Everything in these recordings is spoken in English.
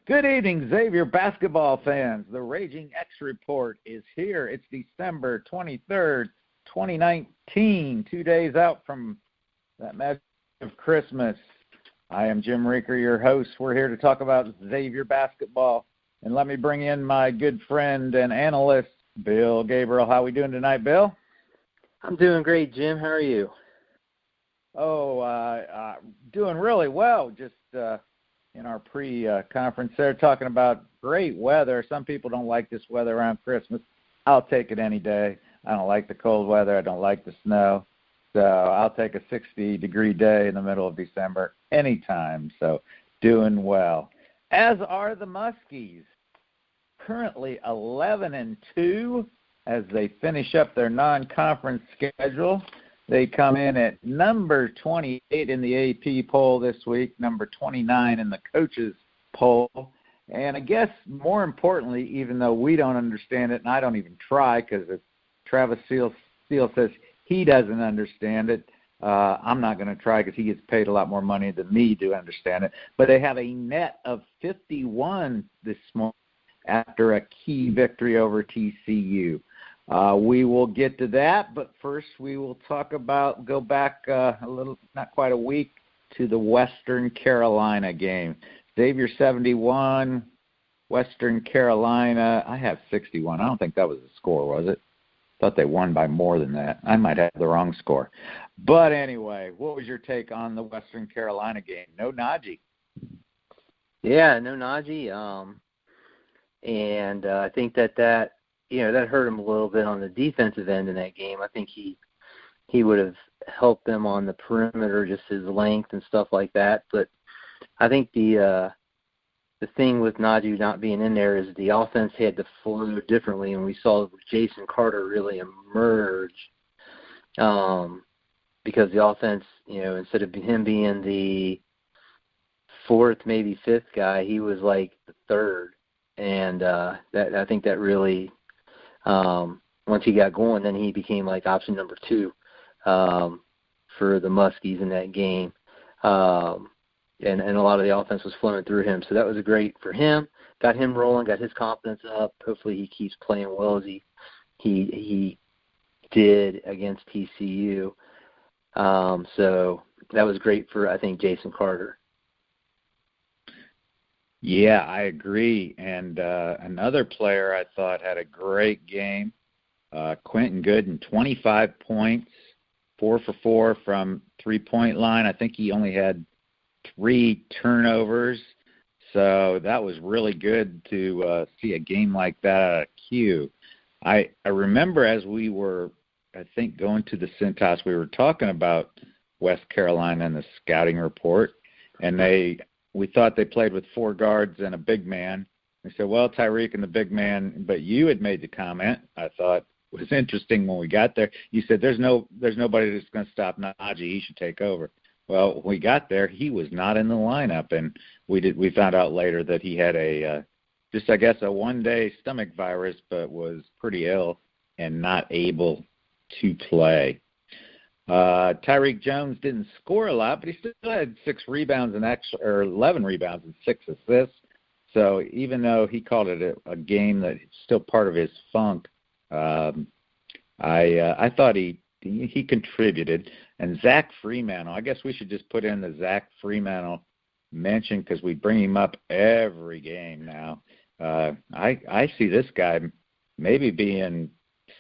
Good evening, Xavier basketball fans. The RaGing X Report is here. It's December 23rd, 2019, 2 days out from that magic of Christmas. I am Jim Reeker, your host. We're here to talk about Xavier basketball. And let me bring in my good friend and analyst, Bill Gabriel. How are we doing tonight, Bill? I'm doing great, Jim. How are you? Doing really well. Just in our pre-conference there, talking about great weather. Some people don't like this weather around Christmas. I'll take it any day. I don't like the cold weather. I don't like the snow. So I'll take a 60-degree day in the middle of December anytime. So doing well. As are the Muskies, currently 11-2 as they finish up their non-conference schedule. They come in at number 28 in the AP poll this week, number 29 in the coaches poll. And I guess more importantly, even though we don't understand it, and I don't even try because Travis Steele says he doesn't understand it, I'm not going to try because he gets paid a lot more money than me to understand it. But they have a net of 51 this morning after a key victory over TCU. We will get to that, but first we will go back a little, not quite a week, to the Western Carolina game. Xavier 71, Western Carolina, I have 61. I don't think that was the score, was it? I thought they won by more than that. I might have the wrong score. But anyway, what was your take on the Western Carolina game? No Najee. Yeah, no Najee. And I think that hurt him a little bit on the defensive end in that game. I think he would have helped them on the perimeter, just his length and stuff like that. But I think the thing with Najee not being in there is the offense had to flow differently, and we saw Jason Carter really emerge because the offense, instead of him being the fourth, maybe fifth guy, he was like the third. And I think that really once he got going, then he became like option number two for the Muskies in that game. And a lot of the offense was flowing through him. So that was great for him. Got him rolling, got his confidence up. Hopefully he keeps playing well as he did against TCU. So that was great for, I think, Jason Carter. Yeah, I agree. And another player I thought had a great game, Quentin Gooden, 25 points, 4 for 4 from three-point line. I think he only had 3 turnovers. So that was really good to see a game like that out of Q. I remember as we were, I think, going to the Cintas, we were talking about West Carolina and the scouting report, and we thought they played with 4 guards and a big man. We said, well, Tyreek and the big man, but you had made the comment, I thought was interesting when we got there. You said there's nobody that's going to stop Najee. He should take over. Well, when we got there, he was not in the lineup, and we found out later that he had a one-day stomach virus, but was pretty ill and not able to play. Tyreek Jones didn't score a lot, but he still had 6 rebounds and 11 rebounds and 6 assists. So even though he called it a game that's still part of his funk, I thought he contributed. And Zach Fremantle, I guess we should just put in the Zach Fremantle mention because we bring him up every game now. I see this guy maybe being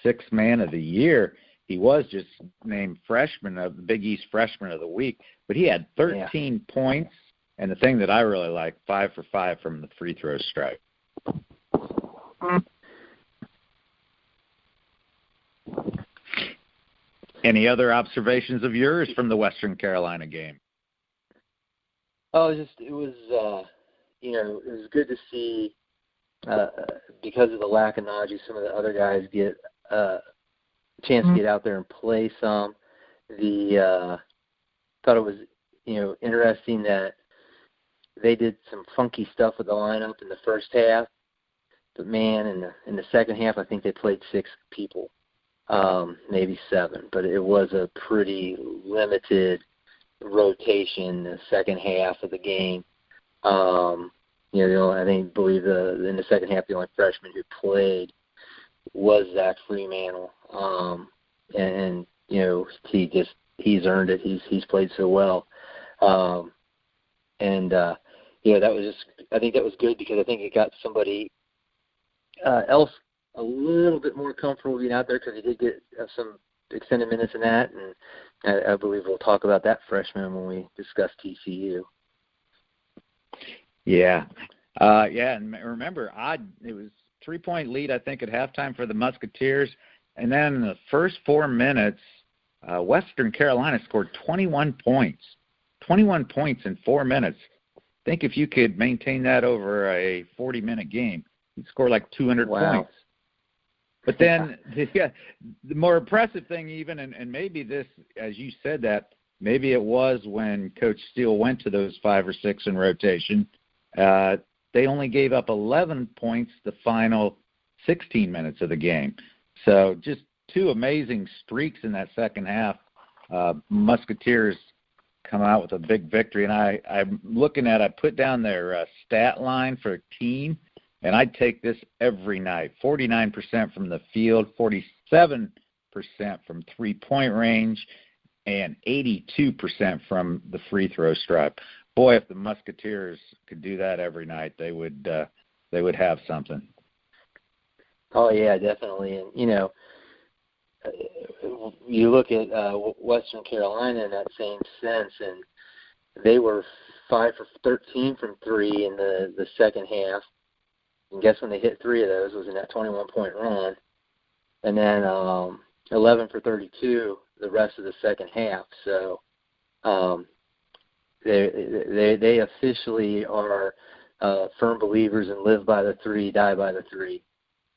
6th man of the year. He was just named the Big East Freshman of the Week, but he had 13 points, and the thing that I really like, 5 for 5 from the free throw stripe. Any other observations of yours from the Western Carolina game? Oh, it was good to see because of the lack of Najee, some of the other guys get chance to get out there and play some. Thought it was interesting that they did some funky stuff with the lineup in the first half, but man, in the second half, I think they played 6 people, maybe 7, but it was a pretty limited rotation the second half of the game. believe in the second half the only freshman who played was Zach Freemantle, and he's earned it. He's played so well, that was I think that was good because I think it got somebody else a little bit more comfortable being out there because he did get some extended minutes in that, and I believe we'll talk about that freshman when we discuss TCU. Yeah. And remember, it was 3-point lead, I think, at halftime for the Musketeers. And then in the first 4 minutes, Western Carolina scored 21 points. 21 points in 4 minutes. Think if you could maintain that over a 40-minute game, you'd score like 200 points. But then the more impressive thing even, and maybe this, as you said that, maybe it was when Coach Steele went to those 5 or 6 in rotation, they only gave up 11 points the final 16 minutes of the game. So just 2 amazing streaks in that second half. Musketeers come out with a big victory. And I'm looking at, I put down their stat line for team, and I'd take this every night. 49% from the field, 47% from three-point range, and 82% from the free throw stripe. Boy, if the Musketeers could do that every night, they would have something. Oh yeah, definitely. And you look at Western Carolina in that same sense, and they were 5 for 13 from 3 in the second half. And guess when they hit 3 of those was in that 21-point run, and then 11 for 32 the rest of the second half. So they officially are firm believers and live by the 3, die by the 3,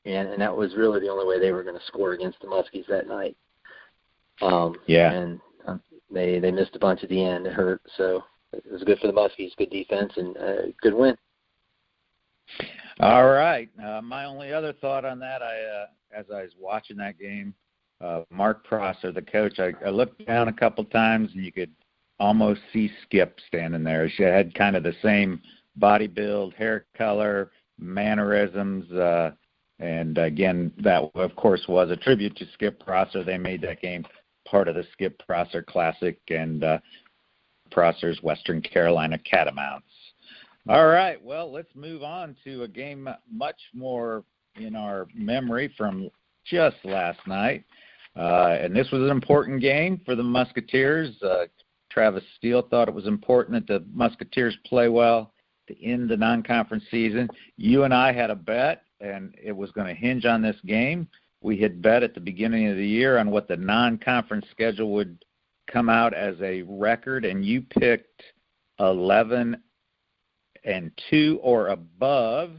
and that was really the only way they were going to score against the Muskies that night. And they missed a bunch at the end. It hurt, so it was good for the Muskies. Good defense and good win. All right. My only other thought on that, as I was watching that game, Mark Prosser, the coach, I looked down a couple times and you could almost see Skip standing there. She had kind of the same body build, hair color, mannerisms, and again, that of course was a tribute to Skip Prosser. They made that game part of the Skip Prosser Classic and Prosser's Western Carolina Catamounts. All right, well, let's move on to a game much more in our memory from just last night. And this was an important game for the Musketeers. Travis Steele thought it was important that the Musketeers play well to end the non-conference season. You and I had a bet, and it was going to hinge on this game. We had bet at the beginning of the year on what the non-conference schedule would come out as a record, and you picked 11-2 or above,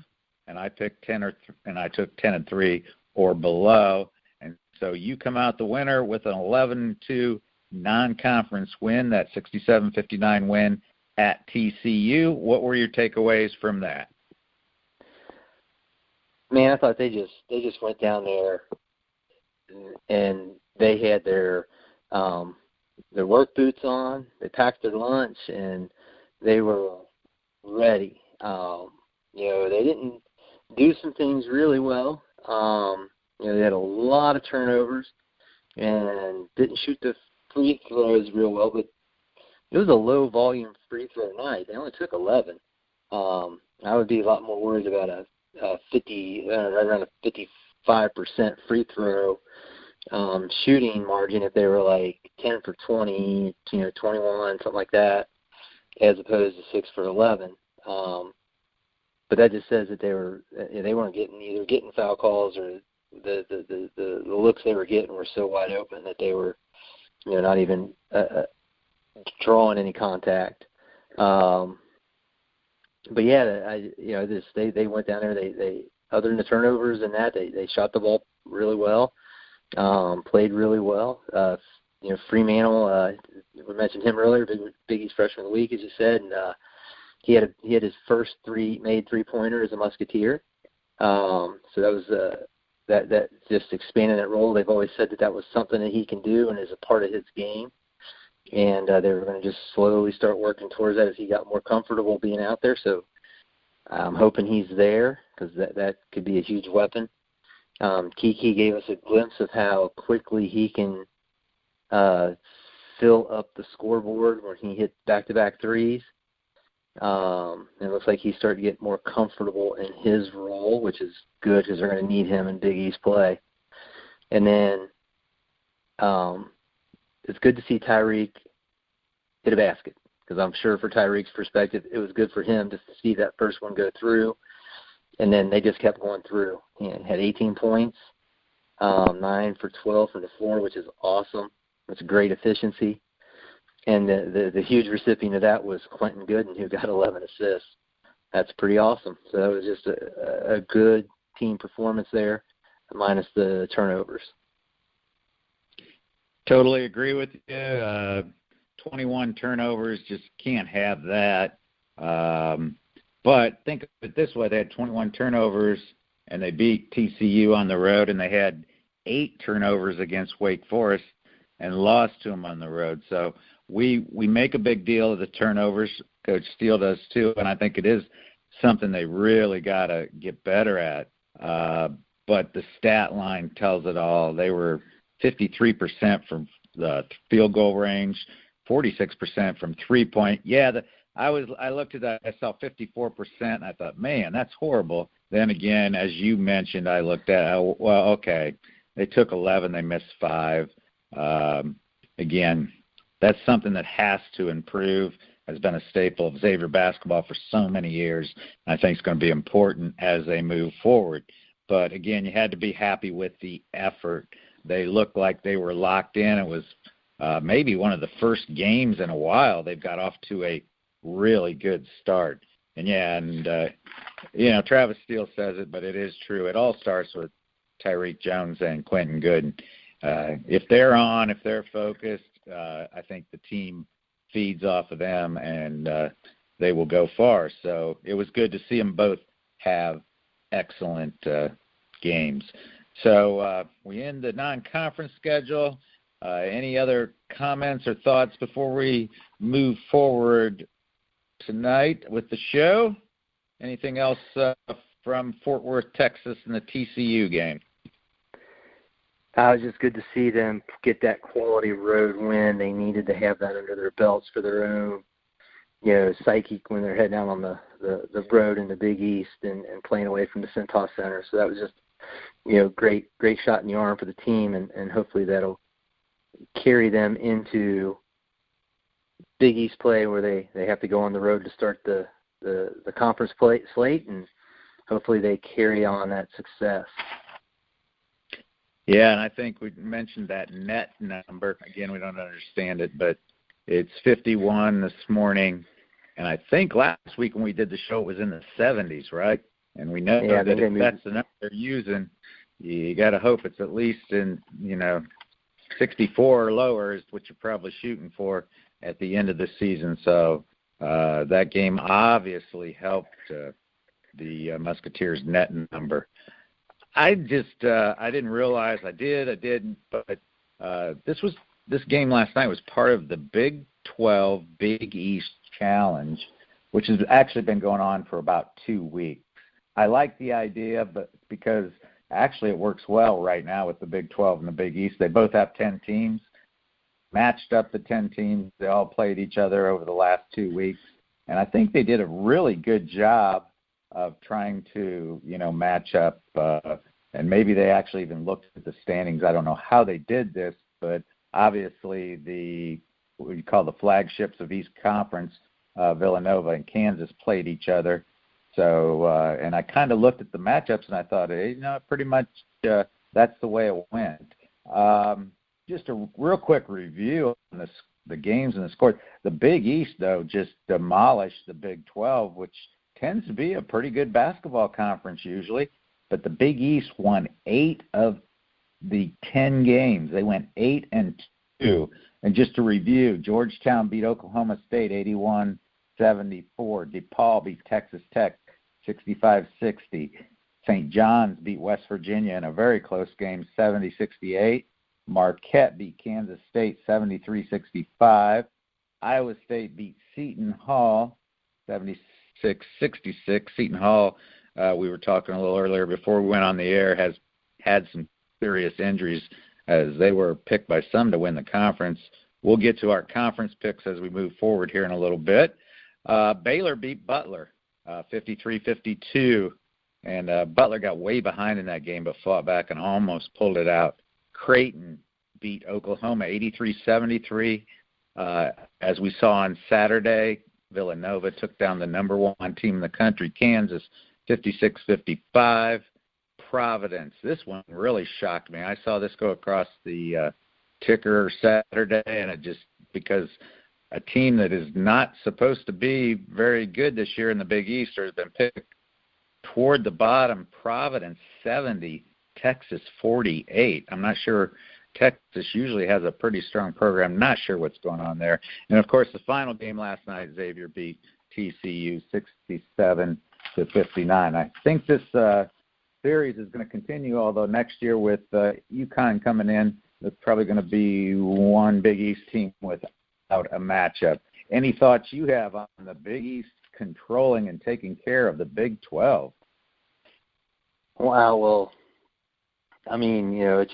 and I picked 10 and I took 10-3 or below, and so you come out the winner with an 11-2 non-conference win, that 67-59 win at TCU. What were your takeaways from that? Man, I thought they just went down there and they had their work boots on. They packed their lunch and they were ready. They didn't do some things really well. They had a lot of turnovers and didn't shoot the free throws real well, but it was a low volume free throw night. They only took 11. I would be a lot more worried about a 50, right around a 55% free throw shooting margin if they were like 10 for 20, 21, something like that, as opposed to 6 for 11. But that just says that they weren't getting foul calls, or the looks they were getting were so wide open that they were not even drawing any contact. But yeah, they went down there. They other than the turnovers and that, they shot the ball really well, played really well. Freemantle, we mentioned him earlier, Big East Freshman of the Week, as you said, and he had his first made 3-pointer as a Musketeer. So that was that just expanded that role. They've always said that was something that he can do and is a part of his game. And they were going to just slowly start working towards that as he got more comfortable being out there. So I'm hoping he's there because that could be a huge weapon. Kiki gave us a glimpse of how quickly he can fill up the scoreboard when he hit back-to-back threes. It looks like he's starting to get more comfortable in his role, which is good because they're going to need him in Big East play. And then it's good to see Tyreek hit a basket because I'm sure for Tyreek's perspective, it was good for him just to see that first one go through. And then they just kept going through. He had 18 points, 9 for 12 from the floor, which is awesome. That's great efficiency. And the huge recipient of that was Quentin Gooden, who got 11 assists. That's pretty awesome. So that was just a good team performance there, minus the turnovers. Totally agree with you. 21 turnovers, just can't have that. But think of it this way. They had 21 turnovers, and they beat TCU on the road, and they had 8 turnovers against Wake Forest and lost to them on the road. So we make a big deal of the turnovers. Coach Steele does too, and I think it is something they really got to get better at. But the stat line tells it all. They were 53% from the field goal range, 46% from three-point. Yeah, I looked at that. I saw 54%, and I thought, man, that's horrible. Then again, as you mentioned, I looked at, well, okay, they took 11, they missed 5. Again, that's something that has to improve, has been a staple of Xavier basketball for so many years. I think it's going to be important as they move forward. But, again, you had to be happy with the effort. They looked like they were locked in. It was maybe one of the first games in a while they've got off to a really good start. And, Travis Steele says it, but it is true. It all starts with Tyreek Jones and Quentin Gooden. If they're on, if they're focused, I think the team feeds off of them, and they will go far. So it was good to see them both have excellent games. So we end the non-conference schedule. Any other comments or thoughts before we move forward tonight with the show? Anything else from Fort Worth, Texas, in the TCU game? It was just good to see them get that quality road win. They needed to have that under their belts for their own, psyche when they're heading out on the road in the Big East and playing away from the Centos Center. So that was just, great shot in the arm for the team, and hopefully that'll carry them into Big East play where they have to go on the road to start the conference slate, and hopefully they carry on that success. Yeah, and I think we mentioned that net number. Again, we don't understand it, but it's 51 this morning. And I think last week when we did the show, it was in the 70s, right? And we know that if that's the number they're using, you got to hope it's at least in, 64 or lower is what you're probably shooting for at the end of the season. So that game obviously helped the Musketeers' net number. I didn't realize I didn't, but this game last night was part of the Big 12 Big East Challenge, which has actually been going on for about 2 weeks. I like the idea, but because actually it works well right now with the Big 12 and the Big East. They both have 10 teams, matched up the 10 teams. They all played each other over the last 2 weeks, and I think they did a really good job of trying to, match up, and maybe they actually even looked at the standings. I don't know how they did this, but obviously what we call the flagships of East Conference, Villanova and Kansas, played each other. So, and I kind of looked at the matchups and I thought, pretty much that's the way it went. Just a real quick review on the games and the scores. The Big East, though, just demolished the Big 12, which tends to be a pretty good basketball conference usually. But the Big East won 8 of the 10 games. They went 8-2. And just to review, Georgetown beat Oklahoma State 81-74. DePaul beat Texas Tech 65-60. St. John's beat West Virginia in a very close game 70-68. Marquette beat Kansas State 73-65. Iowa State beat Seton Hall 66. Seton Hall, we were talking a little earlier before we went on the air, has had some serious injuries as they were picked by some to win the conference. We'll get to our conference picks as we move forward here in a little bit. Baylor beat Butler 53-52, and Butler got way behind in that game but fought back and almost pulled it out. Creighton beat Oklahoma 83-73. As we saw on Saturday, Villanova took down the number one team in the country, Kansas, 56-55. Providence, this one really shocked me. I saw this go across the ticker Saturday, and it just, because a team that is not supposed to be very good this year in the Big East has been picked toward the bottom. Providence 70, Texas 48. I'm not sure. Texas usually has a pretty strong program. Not sure what's going on there. And, of course, the final game last night, Xavier beat TCU 67-59. I think this series is going to continue, although next year with UConn coming in, there's probably going to be one Big East team without a matchup. Any thoughts you have on the Big East controlling and taking care of the Big 12? Wow, well, I mean, it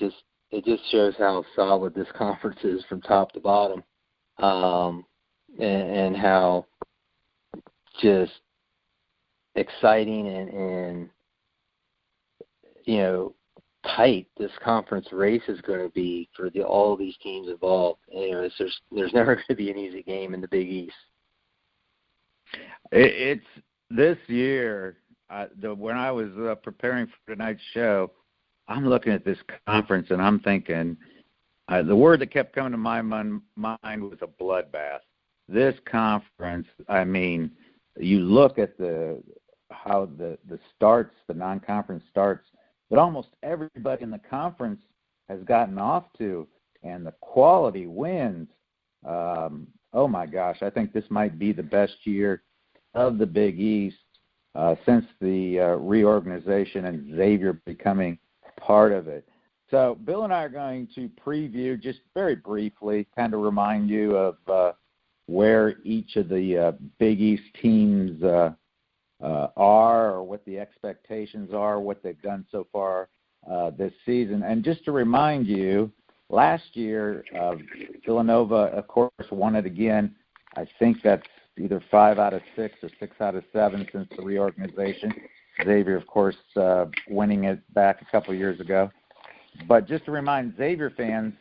just shows how solid this conference is from top to bottom, and how just exciting and tight this conference race is going to be for all these teams involved. There's never going to be an easy game in the Big East. It's this year. When I was preparing for tonight's show, I'm looking at this conference and I'm thinking, the word that kept coming to my mind was a bloodbath. This conference, I mean, you look at how the starts, the non-conference starts, but almost everybody in the conference has gotten off to, and the quality wins. Oh my gosh, I think this might be the best year of the Big East since the reorganization and Xavier becoming part of it. So Bill and I are going to preview, just very briefly, kind of remind you of where each of the Big East teams are, or what the expectations are, what they've done so far this season. And just to remind you, last year, Villanova, of course, won it again. I think that's either 5 out of 6 or 6 out of 7 since the reorganization. Xavier, of course, winning it back a couple years ago. But just to remind Xavier fans,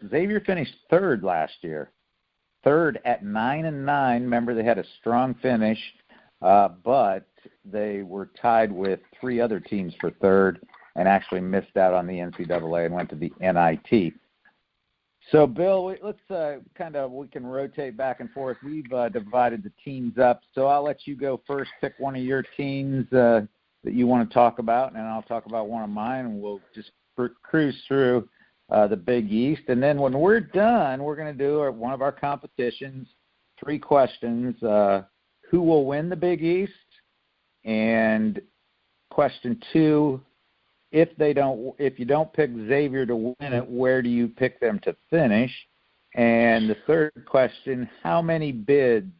Xavier finished third last year. Third at 9-9. Remember, they had a strong finish, but they were tied with 3 other teams for third and actually missed out on the NCAA and went to the NIT. So, Bill, let's we can rotate back and forth. We've divided the teams up, so I'll let you go first. Pick one of your teams that you want to talk about, and I'll talk about one of mine, and we'll just cruise through the Big East. And then when we're done, we're going to do one of our competitions, 3 questions. Who will win the Big East? And question 2, if you don't pick Xavier to win it, where do you pick them to finish? And the third question, how many bids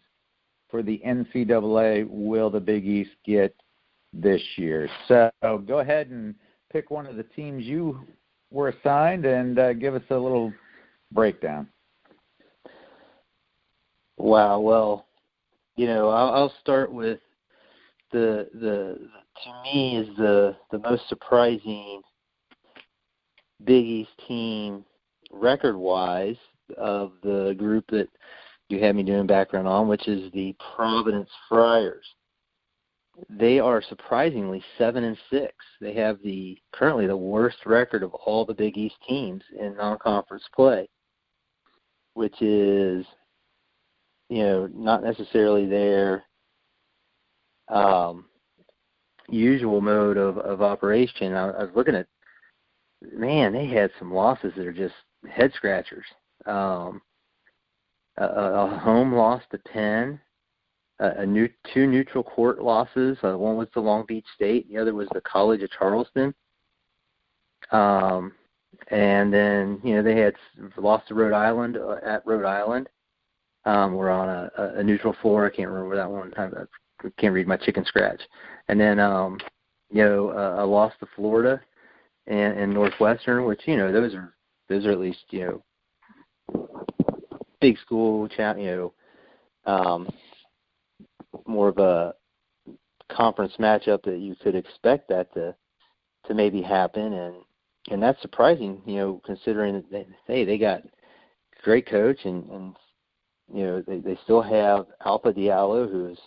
for the NCAA will the Big East get this year? So go ahead and pick one of the teams you were assigned and give us a little breakdown. Wow, well, I'll start with the to me is the most surprising Big East team record-wise of the group that you had me doing background on, which is the Providence Friars. They are surprisingly 7-6. They have currently the worst record of all the Big East teams in non-conference play, which is not necessarily their usual mode of operation. I was looking at, man, they had some losses that are just head scratchers. A home loss to Penn, 2 neutral court losses. One was to Long Beach State, the other was the College of Charleston. And then they had lost to Rhode Island at Rhode Island. We're on a neutral floor. I can't remember that one time. can't read my chicken scratch. And then, a loss to Florida and Northwestern, which, those are at least, big school, more of a conference matchup that you could expect that to maybe happen. And that's surprising, considering that, they got a great coach and they still have Alpha Diallo, who's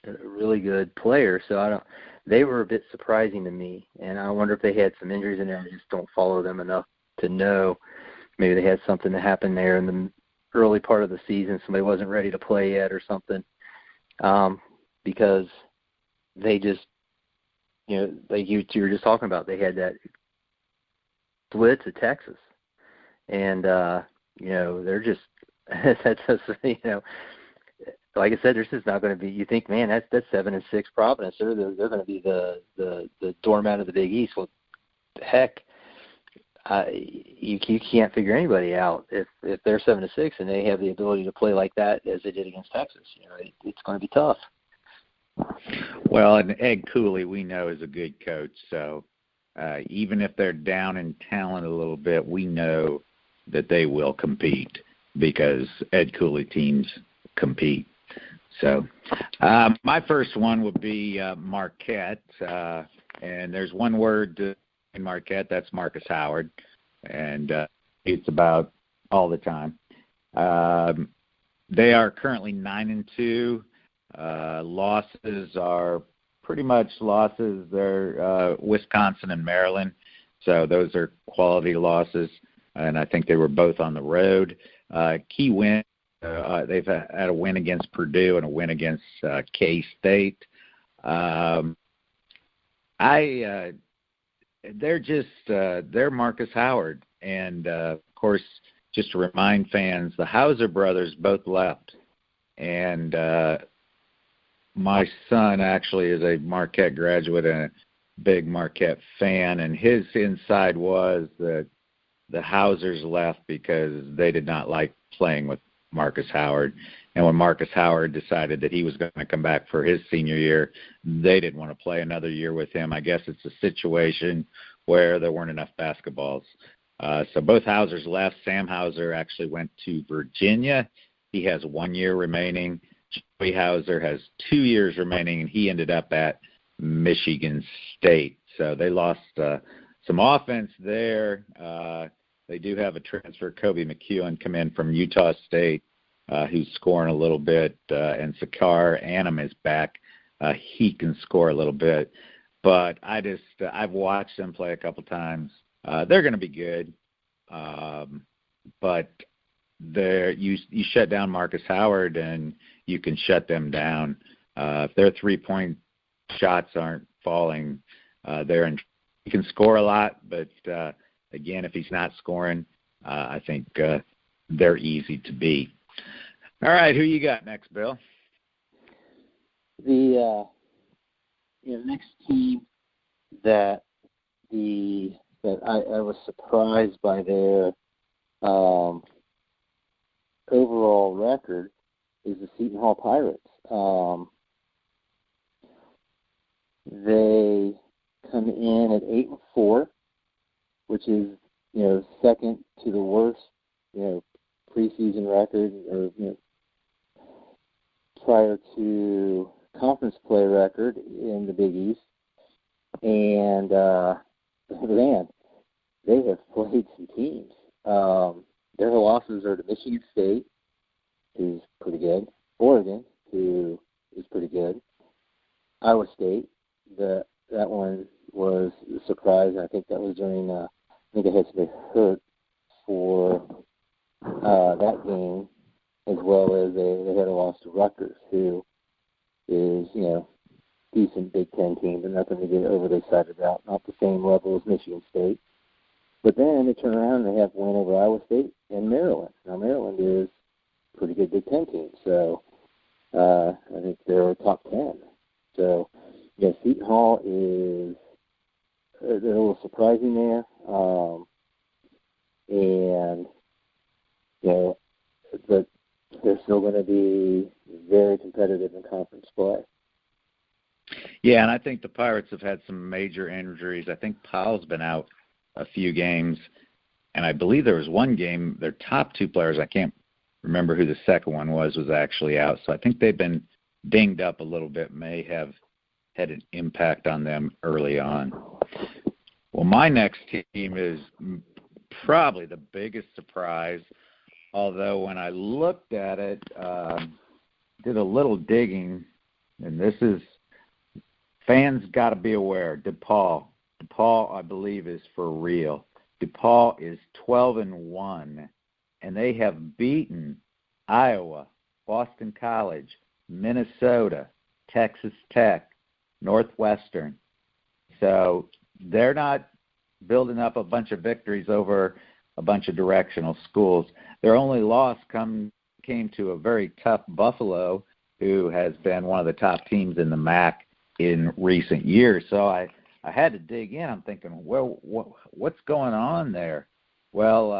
a really good player. So they were a bit surprising to me. And I wonder if they had some injuries in there. I just don't follow them enough to know. Maybe they had something that happened there in the early part of the season. Somebody wasn't ready to play yet or something. Because they just, like you were just talking about, they had that split to Texas. And, they're just, that's just, like I said, there's just not going to be, you think, man, that's 7-6 Providence. They're going to be the doormat of the Big East. Well, heck, you can't figure anybody out if they're 7-6 and they have the ability to play like that as they did against Texas. It's going to be tough. Well, and Ed Cooley, we know, is a good coach. So even if they're down in talent a little bit, we know that they will compete because Ed Cooley teams compete. So my first one would be Marquette. And there's one word in Marquette, that's Marcus Howard. And it's about all the time. They are currently 9-2. Losses are pretty much losses. They're Wisconsin and Maryland. So those are quality losses. And I think they were both on the road. Key win. They've had a win against Purdue and a win against K-State. They're Marcus Howard. And, of course, just to remind fans, the Hauser brothers both left. And my son actually is a Marquette graduate and a big Marquette fan. And his inside was that the Hausers left because they did not like playing with Marcus Howard. And when Marcus Howard decided that he was going to come back for his senior year, they didn't want to play another year with him. I guess it's a situation where there weren't enough basketballs. So both Hausers left. Sam Hauser actually went to Virginia. He has 1 year remaining. Joey Hauser has 2 years remaining, and he ended up at Michigan State. So they lost some offense there. They do have a transfer, Kobe McEwen, come in from Utah State, who's scoring a little bit, and Sakar Annam is back. He can score a little bit. But I've watched them play a couple times. They're going to be good. But you shut down Marcus Howard, and you can shut them down. If their 3-point shots aren't falling, he can score a lot, but again, if he's not scoring, I think they're easy to beat. All right, who you got next, Bill? The next team that I was surprised by their overall record is the Seton Hall Pirates. They come in at 8-4, which is second to the worst preseason record or prior to conference play record in the Big East. And man, they have played some teams. Their losses are to Michigan State, who's pretty good, Oregon, who is pretty good, Iowa State. That one was a surprise. I think that was during I think they had somebody hurt for that game, as well as they had a loss to Rutgers, who is decent Big Ten team, but nothing to get overly excited about. Not the same level as Michigan State. But then they turn around and they have win over Iowa State and Maryland. Now Maryland is a pretty good Big Ten team, so I think they're top 10. So Seton Hall is they're a little surprising there, but they're still going to be very competitive in conference play. Yeah, and I think the Pirates have had some major injuries. I think Powell's been out a few games, and I believe there was one game, their top two players, I can't remember who the second one was actually out. So I think they've been dinged up a little bit, may have had an impact on them early on. Well, my next team is probably the biggest surprise, although when I looked at it, did a little digging, and this is, fans got to be aware, DePaul. DePaul, I believe, is for real. DePaul is 12-1, and they have beaten Iowa, Boston College, Minnesota, Texas Tech, Northwestern. So they're not building up a bunch of victories over a bunch of directional schools. Their only loss came to a very tough Buffalo, who has been one of the top teams in the MAC in recent years. So I had to dig in. I'm thinking, well, what's going on there? Well,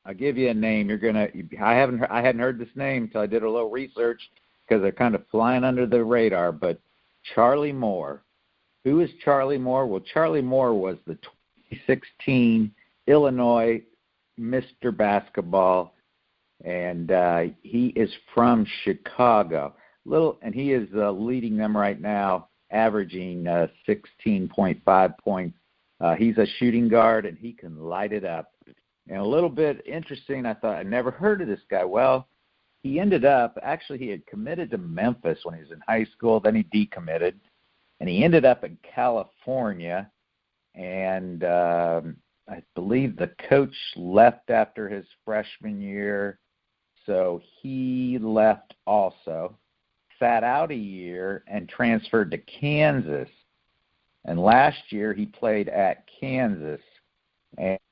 I'll give you a name. I hadn't heard this name until I did a little research because they're kind of flying under the radar. But Charlie Moore. Who is Charlie Moore? Well, Charlie Moore was the 2016 Illinois Mr. Basketball, and he is from Chicago. And he is leading them right now, averaging 16.5 points. He's a shooting guard, and he can light it up. And a little bit interesting, I thought, I never heard of this guy. Well, he ended up, actually he had committed to Memphis when he was in high school, then he decommitted, and he ended up in California, and I believe the coach left after his freshman year, so he left also, sat out a year, and transferred to Kansas. And last year he played at Kansas.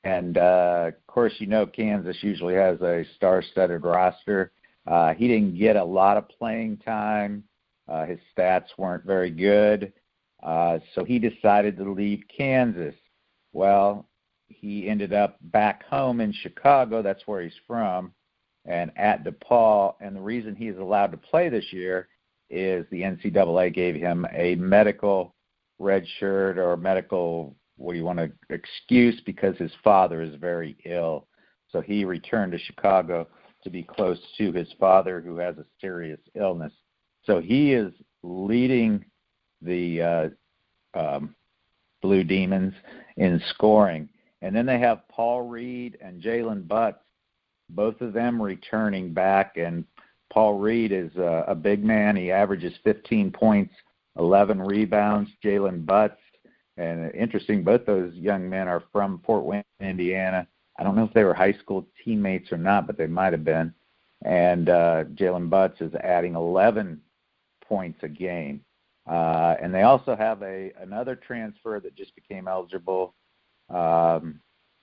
And of course, Kansas usually has a star-studded roster. He didn't get a lot of playing time. His stats weren't very good. So he decided to leave Kansas. Well, he ended up back home in Chicago. That's where he's from, and at DePaul. And the reason he's allowed to play this year is the NCAA gave him a medical red shirt or medical, excuse, because his father is very ill. So he returned to Chicago to be close to his father, who has a serious illness. So he is leading the Blue Demons in scoring. And then they have Paul Reed and Jalen Butts, both of them returning back. And Paul Reed is a big man. He averages 15 points, 11 rebounds. Jalen Butts, and interesting, both those young men are from Fort Wayne, Indiana. I don't know if they were high school teammates or not, but they might have been. And Jalen Butts is adding 11 points a game. And they also have another transfer that just became eligible,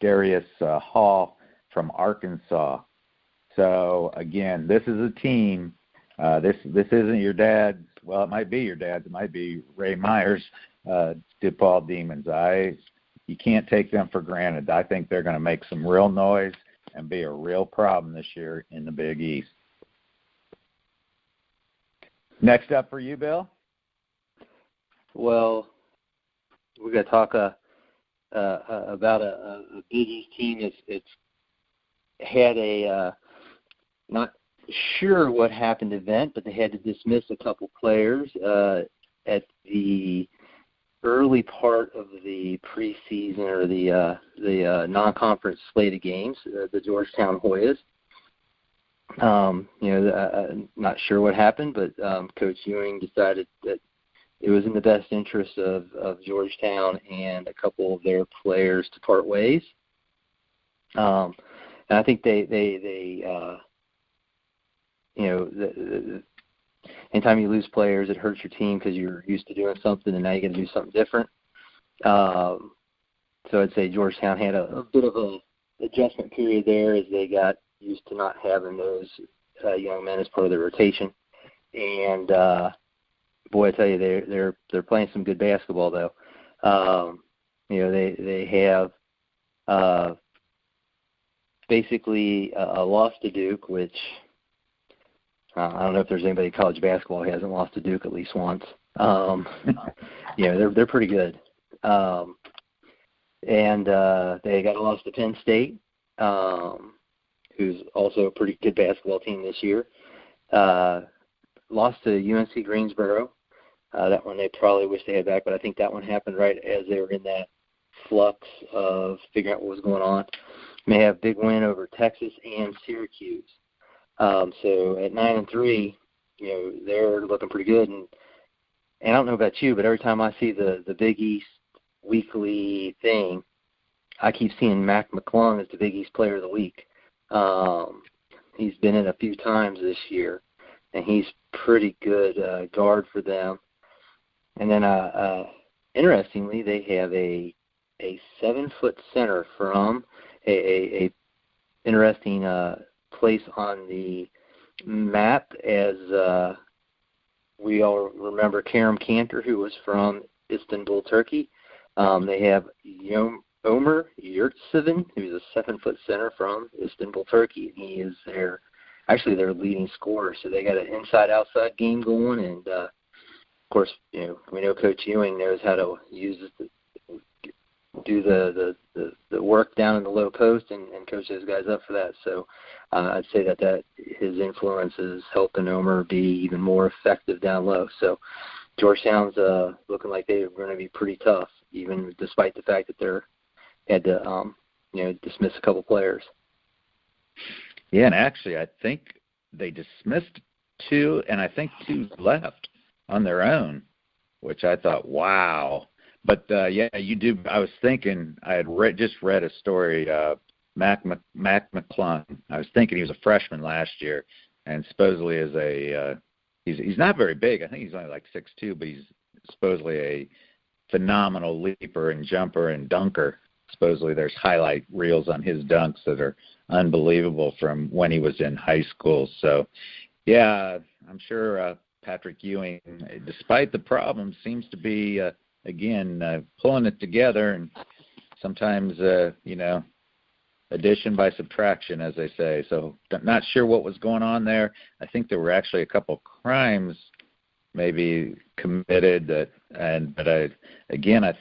Darius Hall from Arkansas. So, again, this is a team. This isn't your dad's. Well, it might be your dad's. It might be Ray Myers' DePaul Demons. You can't take them for granted. I think they're going to make some real noise and be a real problem this year in the Big East. Next up for you, Bill? Well, we're going to talk about a Big East team. It's had a not sure what happened event, but they had to dismiss a couple players at the early part of the preseason or the non-conference slate of games, the Georgetown Hoyas. Not sure what happened, but Coach Ewing decided that it was in the best interest of Georgetown and a couple of their players to part ways. And I think anytime you lose players, it hurts your team because you're used to doing something and now you got to do something different. So I'd say Georgetown had a bit of a adjustment period there as they got used to not having those young men as part of their rotation. And boy, I tell you, they're playing some good basketball though. They have basically a loss to Duke, which I don't know if there's anybody in college basketball who hasn't lost to Duke at least once. They're pretty good. And they got a loss to Penn State, who's also a pretty good basketball team this year. Lost to UNC Greensboro. That one they probably wish they had back, but I think that one happened right as they were in that flux of figuring out what was going on. May have a big win over Texas and Syracuse. So at 9-3, they're looking pretty good. And I don't know about you, but every time I see the Big East weekly thing, I keep seeing Mac McClung as the Big East Player of the Week. He's been in a few times this year, and he's pretty good guard for them. And then, interestingly, they have a 7-foot center from a interesting place on the map, as we all remember Kerem Cantor, who was from Istanbul, Turkey. They have Omer Yurtseven, who's a 7-foot center from Istanbul, Turkey, and he is their leading scorer. So they got an inside-outside game going, and of course, we know Coach Ewing knows how to do the work down in the low post and coach those guys up for that. So I'd say that his influence is helping Omer be even more effective down low. So Georgetown's looking like they're going to be pretty tough, even despite the fact that they're had to dismiss a couple players. Yeah, and actually I think they dismissed 2, and I think 2 left on their own, which I thought, wow. But you do. I was thinking I had just read a story. Mac McClung. I was thinking he was a freshman last year, and supposedly is he's not very big. I think he's only like 6'2", but he's supposedly a phenomenal leaper and jumper and dunker. Supposedly there's highlight reels on his dunks that are unbelievable from when he was in high school. So, yeah, I'm sure Patrick Ewing, despite the problems, seems to be again pulling it together, and sometimes addition by subtraction, as they say. So not sure what was going on there. I think there were actually a couple crimes maybe committed but I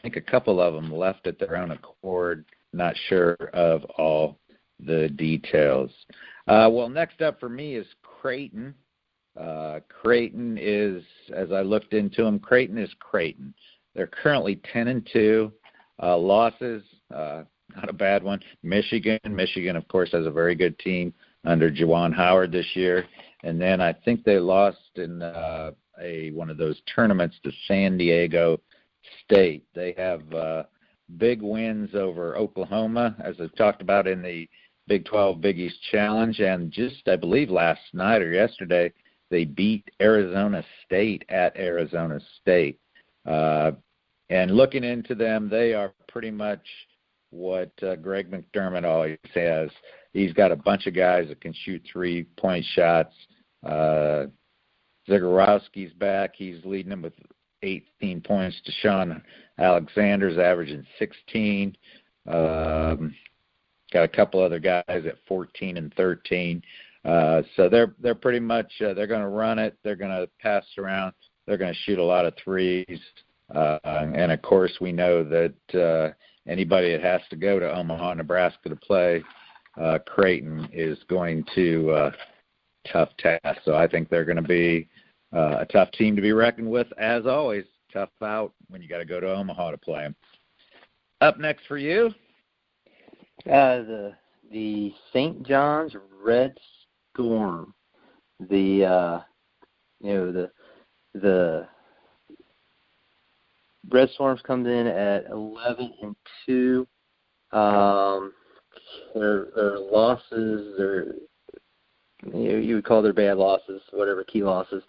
think a couple of them left at their own accord. Not sure of all the details. Well, next up for me is Creighton. Creighton is, as I looked into them, Creighton is Creighton. They're currently 10-2. Losses, not a bad one. Michigan, of course, has a very good team under Juwan Howard this year. And then I think they lost in one of those tournaments to San Diego State. They have big wins over Oklahoma, as I've talked about in the Big 12 Big East Challenge. And just, I believe, last night or yesterday, they beat Arizona State at Arizona State. And looking into them, they are pretty much what Greg McDermott always says. He's got a bunch of guys that can shoot 3-point shots. Zagorowski's back. He's leading them with 18 points. Deshaun Alexander's averaging 16. Got a couple other guys at 14 and 13. So they're pretty much they're going to run it. They're going to pass around. They're going to shoot a lot of threes. And, of course, we know that anybody that has to go to Omaha, Nebraska to play Creighton is going to tough task. So I think they're going to be a tough team to be reckoned with. As always, tough out when you got to go to Omaha to play them. Up next for you? The St. John's Red Storm. The Red Storms comes in at 11-2. Their losses, you would call their bad losses, whatever key losses.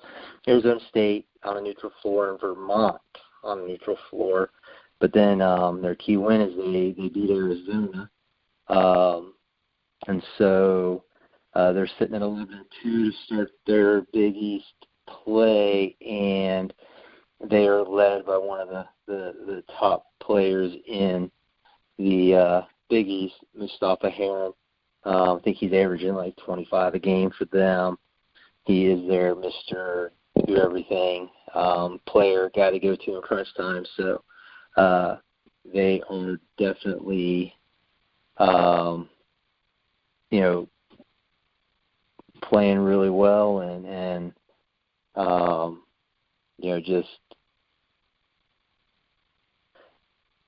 Arizona State on a neutral floor and Vermont on a neutral floor. But then their key win is they beat Arizona. And so they're sitting at 11-2 to start their Big East play, and they are led by one of the top players in the Big East, Mustafa Heron. I think he's averaging like 25 a game for them. He is their Mr. Do Everything. guy to go to in crunch time. So they are definitely, playing really well and just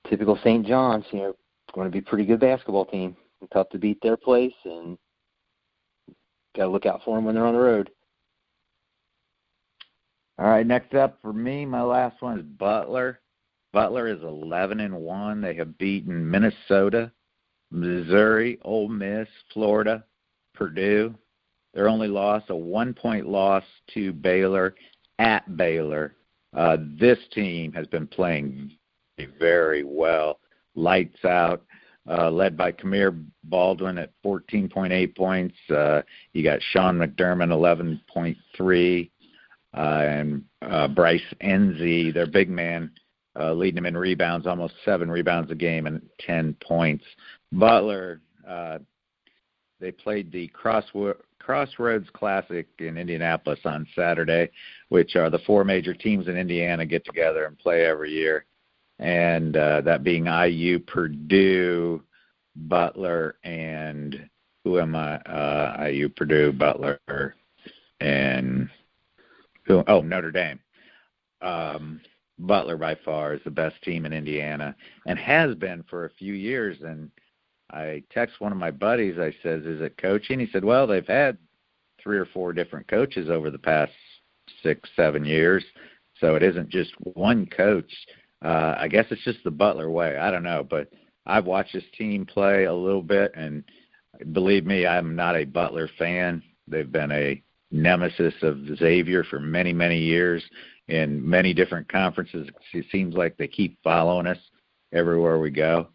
typical St. John's, going to be a pretty good basketball team. Tough to beat their place, and got to look out for them when they're on the road. All right, next up for me, my last one is Butler. Butler is 11-1. They have beaten Minnesota, Missouri, Ole Miss, Florida, Purdue. Their only loss, a 1-point loss to Baylor at Baylor. This team has been playing very well, lights out, led by Kamir Baldwin at 14.8 points. You got Sean McDermott, 11.3, and Bryce Enzi, their big man, leading them in rebounds, almost 7 rebounds a game and 10 points. Butler, they played the Crossroads Classic in Indianapolis on Saturday, which are the 4 major teams in Indiana get together and play every year, and that being IU, Purdue, Butler, and IU, Purdue, Butler, and Notre Dame. Butler by far is the best team in Indiana and has been for a few years. And I text one of my buddies. I says, "Is it coaching?" He said, "Well, they've had 3 or 4 different coaches over the past 6, 7 years, so it isn't just one coach. I guess it's just the Butler way. I don't know, but I've watched this team play a little bit, and believe me, I'm not a Butler fan. They've been a nemesis of Xavier for many, many years in many different conferences. It seems like they keep following us everywhere we go.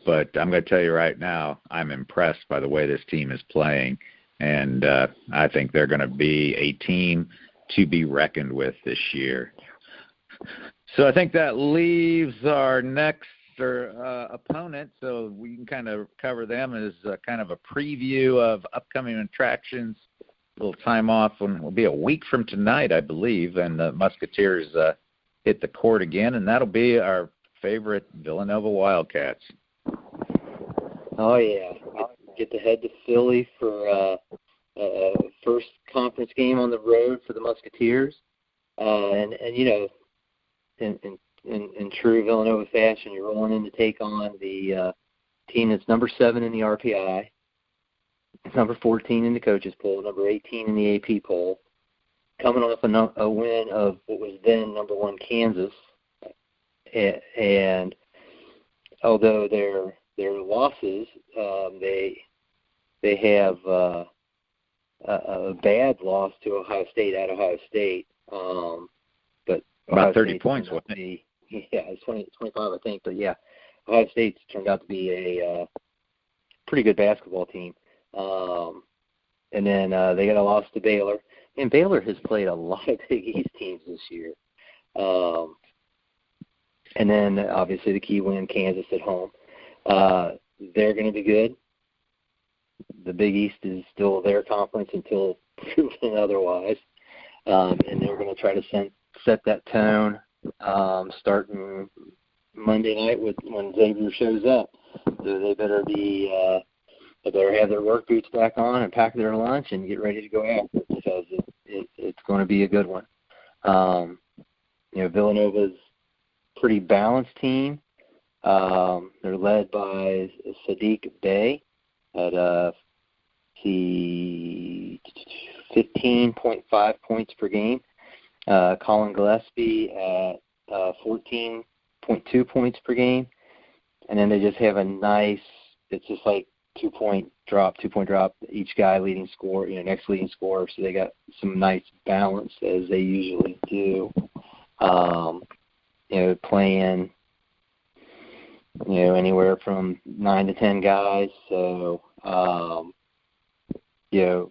But I'm going to tell you right now, I'm impressed by the way this team is playing, and I think they're going to be a team to be reckoned with this year. So I think that leaves our next opponent, so we can kind of cover them as kind of a preview of upcoming attractions. A little time off, and will be a week from tonight, I believe, and the Musketeers hit the court again, and that'll be our favorite Villanova Wildcats. Oh, yeah. Get to head to Philly for first conference game on the road for the Musketeers. And in true Villanova fashion, you're rolling in to take on the team that's number 7 in the RPI, number 14 in the coaches poll, number 18 in the AP poll, coming off a win of what was then number 1 Kansas. And although their losses, they have a bad loss to Ohio State at Ohio State. But about 30 points, wasn't it? Yeah, it's 25, I think. But, yeah, Ohio State's turned out to be a pretty good basketball team. And then they got a loss to Baylor. And Baylor has played a lot of Big East teams this year. And then, obviously, the key win, Kansas at home. They're going to be good. The Big East is still their conference until proven otherwise. And they're going to try to set that tone starting Monday night when Xavier shows up. So they better be they better have their work boots back on and pack their lunch and get ready to go after it, because it's going to be a good one. Villanova's a pretty balanced team. They're led by Sadiq Bey at 15.5 points per game. Colin Gillespie at 14.2 points per game. And then they just have a nice, it's just like 2-point drop, each guy leading score, next leading scorer. So they got some nice balance, as they usually do. Playing, anywhere from 9 to 10 guys. So, they're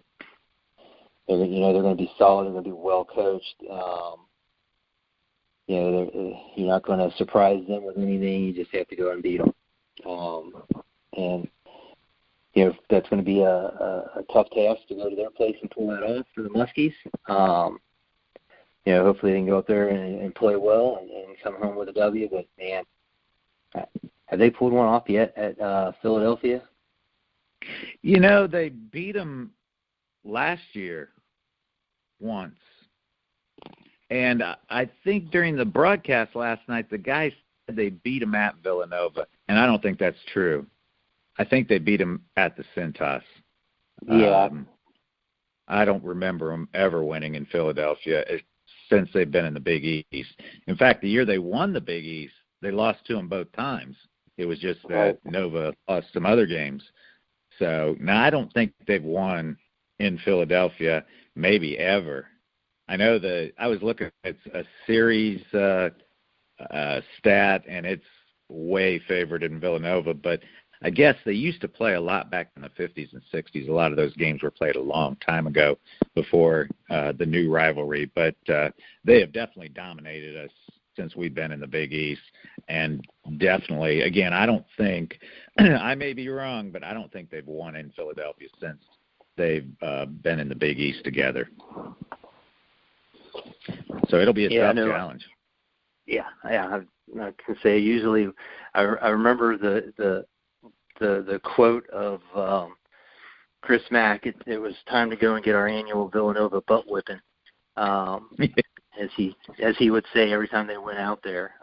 going to be solid. They're going to be well coached. You're not going to surprise them with anything. You just have to go and beat them. And that's going to be a tough task to go to their place and pull that off for the Muskies. hopefully they can go up there and play well and come home with a W. But, man, have they pulled one off yet at Philadelphia? They beat them last year once. And I think during the broadcast last night, the guy said they beat them at Villanova. And I don't think that's true. I think they beat them at the Cintas. Yeah. I don't remember them ever winning in Philadelphia since they've been in the Big East. In fact, the year they won the Big East, they lost to them both times. It was just that Nova lost some other games. So, no, I don't think they've won in Philadelphia, maybe ever. I know I was looking at a series stat, and it's way favored in Villanova, but I guess they used to play a lot back in the 50s and 60s. A lot of those games were played a long time ago before the new rivalry, but they have definitely dominated us since we've been in the Big East. And definitely, again, I don't think – I may be wrong, but I don't think they've won in Philadelphia since they've been in the Big East together. So it'll be a tough challenge. Yeah. I can say usually I remember the quote of Chris Mack. It was time to go and get our annual Villanova butt whipping, as he would say every time they went out there.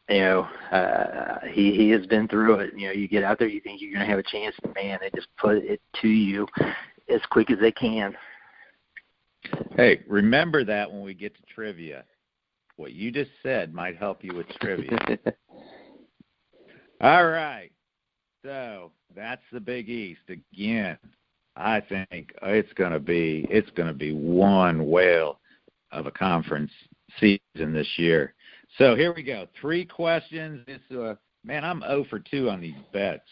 He has been through it. You get out there, you think you're going to have a chance, and man, they just put it to you as quick as they can. Hey, remember that when we get to trivia. What you just said might help you with trivia. All right. So that's the Big East. Again, I think it's going to be one whale of a conference season this year. So here we go. 3 questions. Man, I'm 0 for 2 on these bets.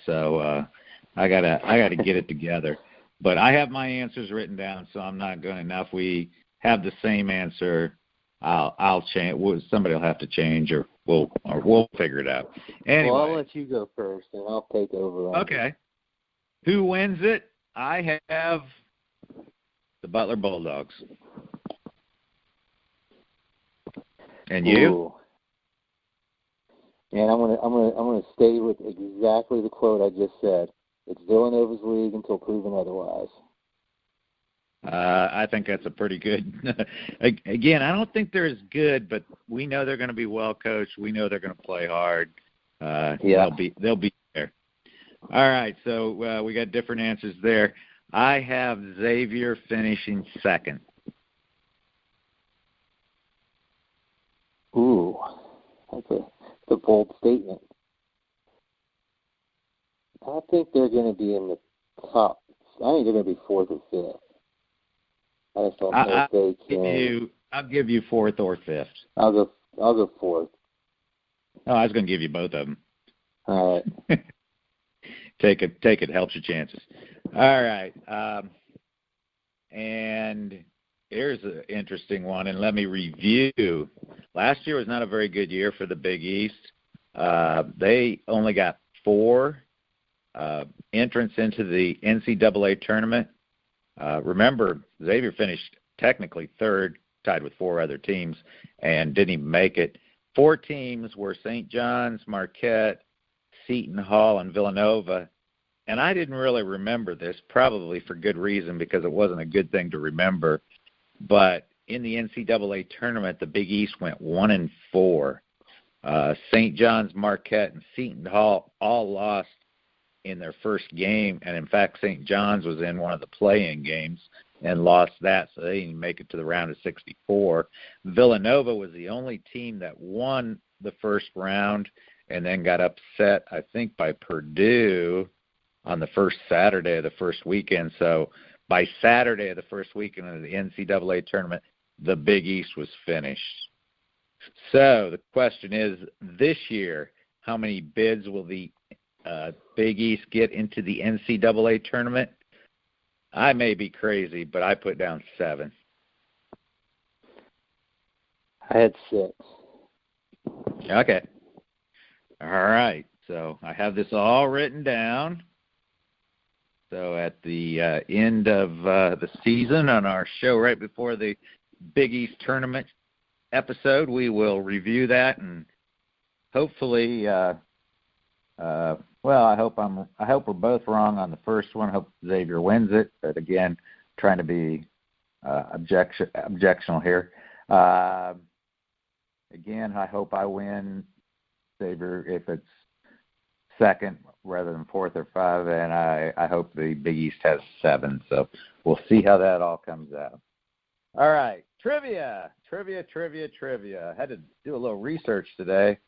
So I gotta get it together. But I have my answers written down, so I'm not going to. Now, if we have the same answer, I'll change. Somebody will have to change, or we'll figure it out. Anyway, well, I'll let you go first, and I'll take over. Okay. Who wins it? I have the Butler Bulldogs. And you? Ooh. And I'm gonna stay with exactly the quote I just said. It's Villanova's league until proven otherwise. I think that's a pretty good. Again, I don't think they're as good, but we know they're going to be well coached. We know they're going to play hard. They'll be there. All right, so we got different answers there. I have Xavier finishing second. Ooh, that's a bold statement. I think they're going to be in the top. I think they're going to be 4th or 5th. I just don't know if they can. I'll give you 4th or 5th. I'll go 4th. Oh, I was going to give you both of them. All right. Take it. Helps your chances. All right. And here's an interesting one, and let me review. Last year was not a very good year for the Big East. They only got 4 entrance into the NCAA tournament. Remember, Xavier finished technically 3rd, tied with 4 other teams, and didn't even make it. 4 teams were St. John's, Marquette, Seton Hall, and Villanova. And I didn't really remember this, probably for good reason, because it wasn't a good thing to remember. But in the NCAA tournament, the Big East went 1-4. St. John's, Marquette, and Seton Hall all lost in their first game, and in fact, St. John's was in one of the play-in games and lost that, so they didn't make it to the round of 64. Villanova was the only team that won the first round and then got upset, I think, by Purdue on the first Saturday of the first weekend. So by Saturday of the first weekend of the NCAA tournament, the Big East was finished. So the question is, this year, how many bids will the Big East get into the NCAA tournament? I may be crazy, but I put down 7. I had 6. Okay. All right. So I have this all written down. So at the end of the season on our show right before the Big East tournament episode, we will review that and hopefully I hope we're both wrong on the first one. I hope Xavier wins it, but again, trying to be objectional here. Again, I hope I win, Xavier, if it's second rather than fourth or five, and I hope the Big East has 7. So we'll see how that all comes out. All right, trivia. I had to do a little research today.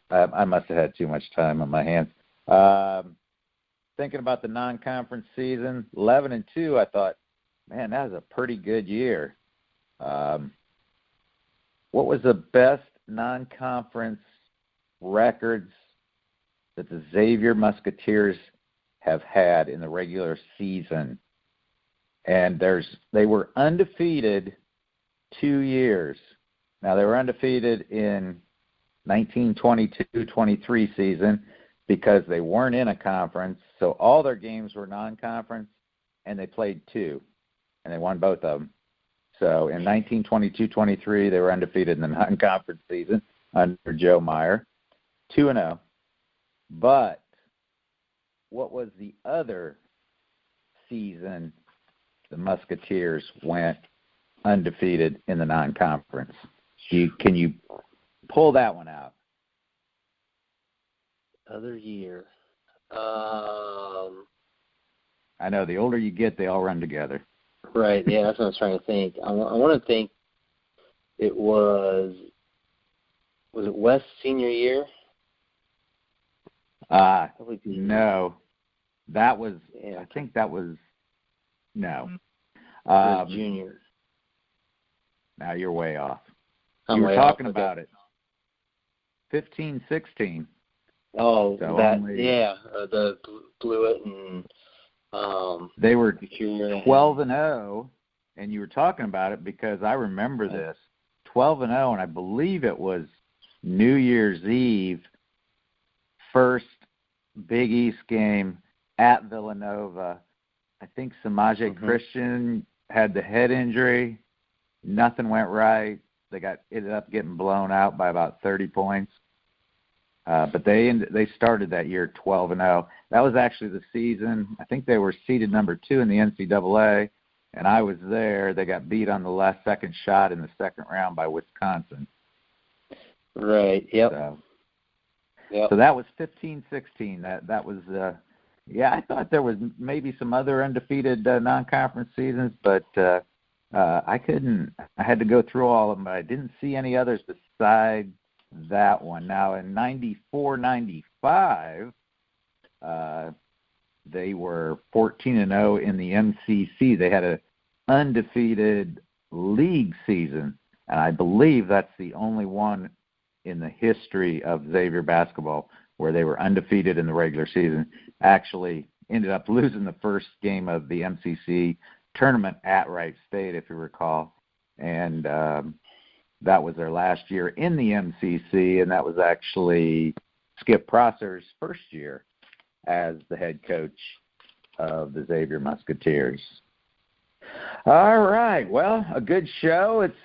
I must have had too much time on my hands. Thinking about the non-conference season, 11-2, I thought, man, that was a pretty good year. What was the best non-conference records that the Xavier Musketeers have had in the regular season? And they were undefeated 2 years. Now, they were undefeated in 1922-23 season because they weren't in a conference, so all their games were non-conference, and they played 2, and they won both of them. So in 1922-23, they were undefeated in the non-conference season under Joe Meyer, 2-0. But what was the other season the Musketeers went undefeated in the non-conference? Can you pull that one out? Other year. I know the older you get, they all run together. Right, yeah, that's what I was trying to think. I want to think it was it West's senior year? No. That was, I think that was, no. Junior. Now you're way off. You were talking about it. 15-16. Oh, so the blew it and they were 12-0, and you were talking about it because I remember this 12-0, and I believe it was New Year's Eve, first Big East game at Villanova. I think Samaje Christian had the head injury. Nothing went right. They ended up getting blown out by about 30 points. But they started that year 12-0. That was actually the season. I think they were seeded number 2 in the NCAA, and I was there. They got beat on the last second shot in the second round by Wisconsin. Right. Yep. So that was 15-16. That was I thought there was maybe some other undefeated non-conference seasons, but I couldn't. I had to go through all of them, but I didn't see any others besides that one. Now, in 94-95, they were 14-0 in the MCC. They had an undefeated league season, and I believe that's the only one in the history of Xavier basketball where they were undefeated in the regular season. Actually ended up losing the first game of the MCC tournament at Wright State, if you recall, and that was their last year in the MCC, and that was actually Skip Prosser's first year as the head coach of the Xavier Musketeers. All right, well, a good show. It's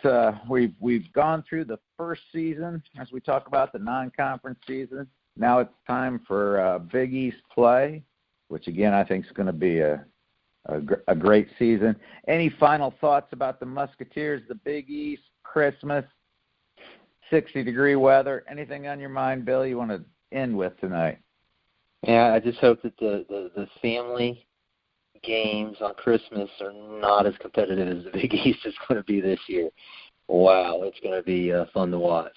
we've gone through the first season as we talk about the non-conference season. Now it's time for Big East play, which again I think is going to be a great season. Any final thoughts about the Musketeers, the Big East, Christmas, 60-degree weather? Anything on your mind, Bill, you want to end with tonight? Yeah, I just hope that the family games on Christmas are not as competitive as the Big East is going to be this year. Wow, it's going to be fun to watch.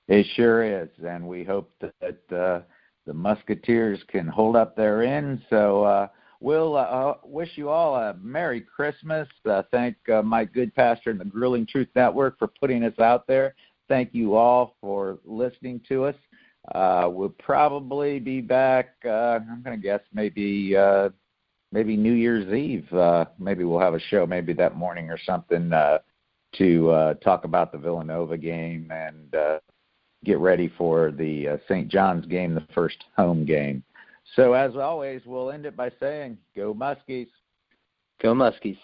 It sure is, and we hope that the Musketeers can hold up their end. So we'll wish you all a Merry Christmas. Thank my good pastor and the Grueling Truth Network for putting us out there. Thank you all for listening to us. We'll probably be back, I'm going to guess, maybe New Year's Eve. Maybe we'll have a show maybe that morning or something to talk about the Villanova game and get ready for the St. John's game, the first home game. So as always, we'll end it by saying, go Muskies. Go Muskies.